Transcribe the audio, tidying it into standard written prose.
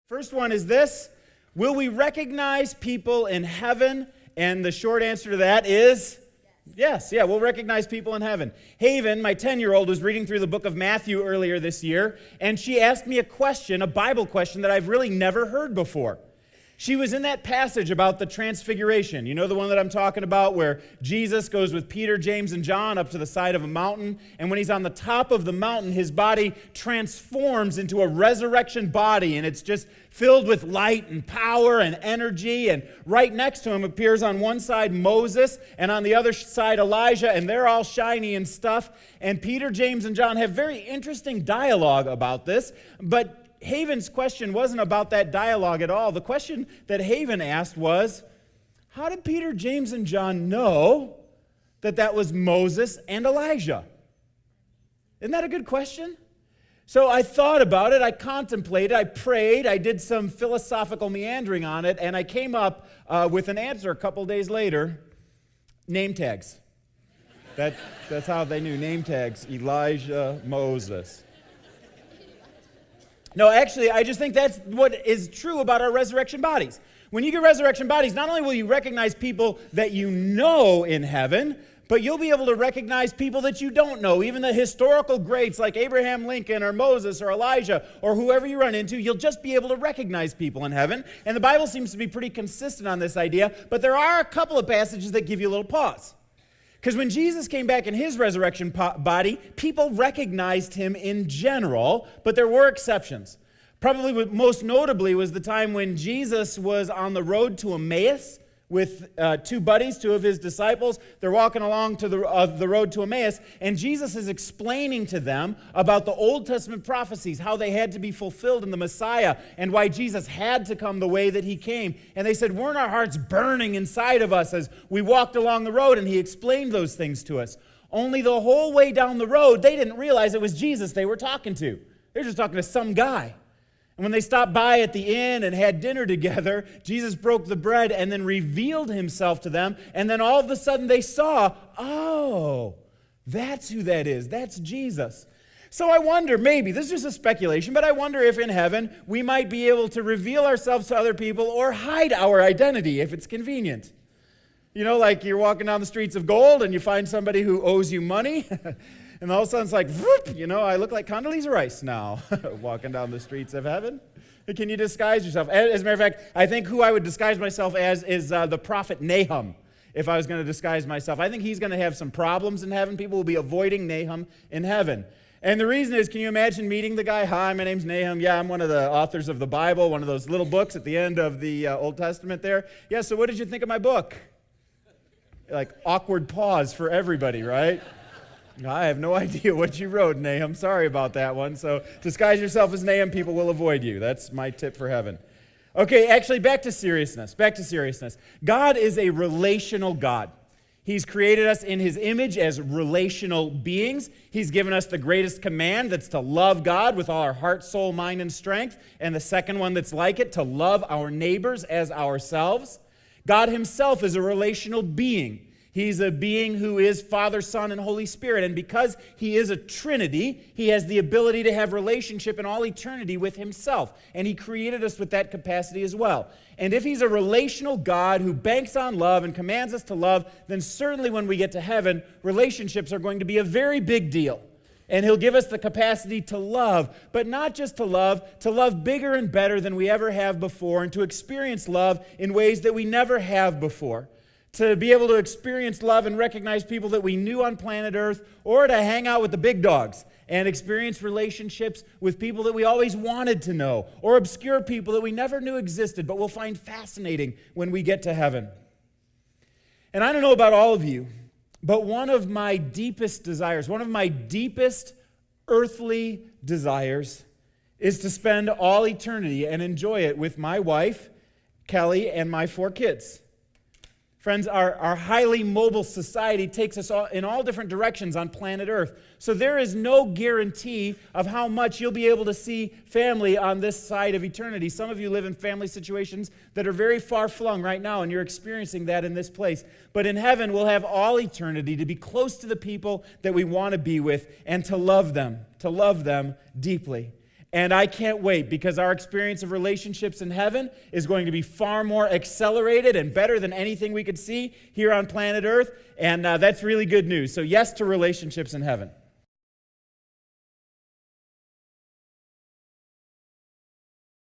First one is this: will we recognize people in heaven? And the short answer to that is yes. Yeah, we'll recognize people in heaven. Haven, my 10-year-old, was reading through the book of Matthew earlier this year, and she asked me a question, a Bible question that I've really never heard before. She was in that passage about the transfiguration. You know the one that I'm talking about, where Jesus goes with Peter, James, and John up to the side of a mountain, and when he's on the top of the mountain, his body transforms into a resurrection body, and it's just filled with light and power and energy, and right next to him appears on one side Moses, and on the other side Elijah, and they're all shiny and stuff, and Peter, James, and John have very interesting dialogue about this, but Haven's question wasn't about that dialogue at all. The question that Haven asked was, how did Peter, James, and John know that that was Moses and Elijah? Isn't that a good question? So I thought about it, I contemplated, I prayed, I did some philosophical meandering on it, and I came up with an answer a couple days later: name tags. That's how they knew, name tags, Elijah, Moses. No, actually, I just think that's what is true about our resurrection bodies. When you get resurrection bodies, not only will you recognize people that you know in heaven, but you'll be able to recognize people that you don't know. Even the historical greats like Abraham Lincoln or Moses or Elijah or whoever you run into, you'll just be able to recognize people in heaven. And the Bible seems to be pretty consistent on this idea, but there are a couple of passages that give you a little pause. Because when Jesus came back in his resurrection body, people recognized him in general, but there were exceptions. Probably most notably was the time when Jesus was on the road to Emmaus with two buddies, two of his disciples. They're walking along to the road to Emmaus, and Jesus is explaining to them about the Old Testament prophecies, how they had to be fulfilled in the Messiah, and why Jesus had to come the way that he came. And they said, weren't our hearts burning inside of us as we walked along the road? And he explained those things to us. Only the whole way down the road, they didn't realize it was Jesus they were talking to. They were just talking to some guy. And when they stopped by at the inn and had dinner together, Jesus broke the bread and then revealed himself to them. And then all of a sudden they saw, oh, that's who that is. That's Jesus. So I wonder, maybe, this is just a speculation, but I wonder if in heaven we might be able to reveal ourselves to other people or hide our identity if it's convenient. You know, like you're walking down the streets of gold and you find somebody who owes you money. And all of a sudden it's like, whoop, you know, I look like Condoleezza Rice now, walking down the streets of heaven. Can you disguise yourself? As a matter of fact, I think who I would disguise myself as is the prophet Nahum, if I was going to disguise myself. I think he's going to have some problems in heaven. People will be avoiding Nahum in heaven. And the reason is, can you imagine meeting the guy? Hi, my name's Nahum. Yeah, I'm one of the authors of the Bible, one of those little books at the end of the Old Testament there. Yeah, so what did you think of my book? Like, awkward pause for everybody, right? I have no idea what you wrote, Nahum. Sorry about that one. So disguise yourself as Nahum. People will avoid you. That's my tip for heaven. Okay, actually, back to seriousness. God is a relational God. He's created us in his image as relational beings. He's given us the greatest command, that's to love God with all our heart, soul, mind, and strength. And the second one that's like it, to love our neighbors as ourselves. God himself is a relational being. He's a being who is Father, Son, and Holy Spirit. And because he is a Trinity, he has the ability to have relationship in all eternity with himself. And he created us with that capacity as well. And if he's a relational God who banks on love and commands us to love, then certainly when we get to heaven, relationships are going to be a very big deal. And he'll give us the capacity to love, but not just to love bigger and better than we ever have before, and to experience love in ways that we never have before. To be able to experience love and recognize people that we knew on planet Earth, or to hang out with the big dogs and experience relationships with people that we always wanted to know, or obscure people that we never knew existed, but we'll find fascinating when we get to heaven. And I don't know about all of you, but one of my deepest desires, one of my deepest earthly desires, is to spend all eternity and enjoy it with my wife, Kelly, and my 4 kids. Friends, our highly mobile society takes us in all different directions on planet Earth. So there is no guarantee of how much you'll be able to see family on this side of eternity. Some of you live in family situations that are very far-flung right now, and you're experiencing that in this place. But in heaven, we'll have all eternity to be close to the people that we want to be with and to love them deeply. And I can't wait because our experience of relationships in heaven is going to be far more accelerated and better than anything we could see here on planet Earth. And that's really good news. So yes to relationships in heaven.